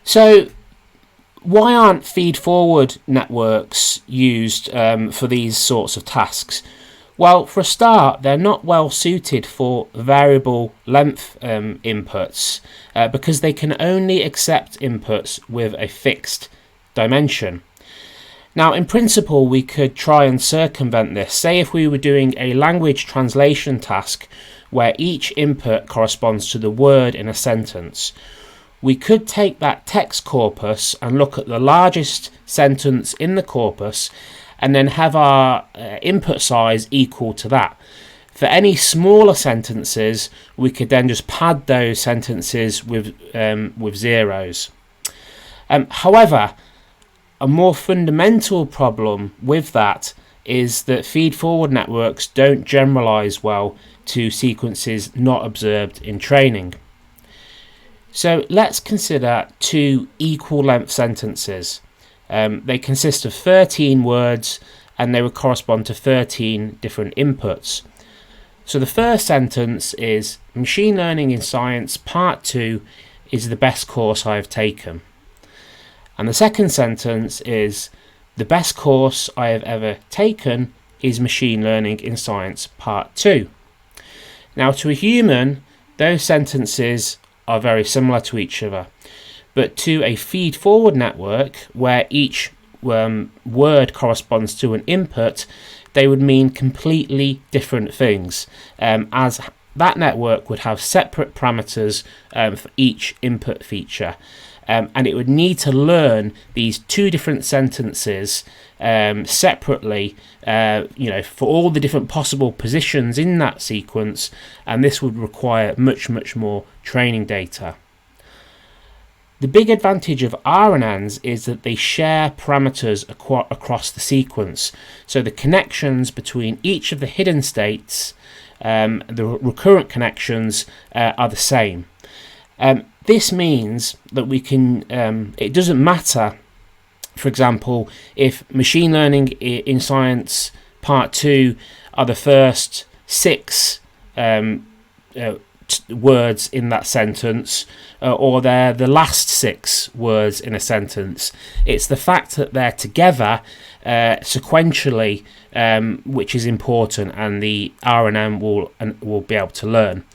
So why aren't feed-forward networks used for these sorts of tasks? Well, for a start, they're not well suited for variable length inputs because they can only accept inputs with a fixed dimension. Now, in principle, we could try and circumvent this. Say if we were doing a language translation task where each input corresponds to the word in a sentence. We could take that text corpus and look at the largest sentence in the corpus and then have our input size equal to that. For any smaller sentences, we could then just pad those sentences with zeros. However, a more fundamental problem with that is that feed-forward networks don't generalize well to sequences not observed in training. So let's consider two equal length sentences. They consist of 13 words and they would correspond to 13 different inputs. So the first sentence is Machine Learning in Science Part 2 is the best course I have taken. And the second sentence is the best course I have ever taken is Machine Learning in Science Part 2. Now to a human, those sentences are very similar to each other, but to a feed-forward network where each word corresponds to an input, they would mean completely different things, as that network would have separate parameters for each input feature. And it would need to learn these two different sentences separately, for all the different possible positions in that sequence, and this would require much more training data. The big advantage of RNNs is that they share parameters across the sequence, so the connections between each of the hidden states, the recurrent connections, are the same. This means that we can, it doesn't matter, for example, if Machine Learning in Science Part 2 are the first 6 words in that sentence, or they're the last 6 words in a sentence. It's the fact that they're together sequentially which is important, and the RNN will be able to learn.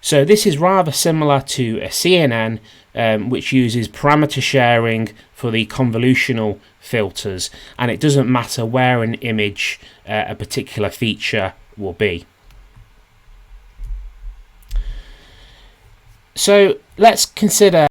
So this is rather similar to a CNN, which uses parameter sharing for the convolutional filters, and it doesn't matter where an image a particular feature will be. So let's consider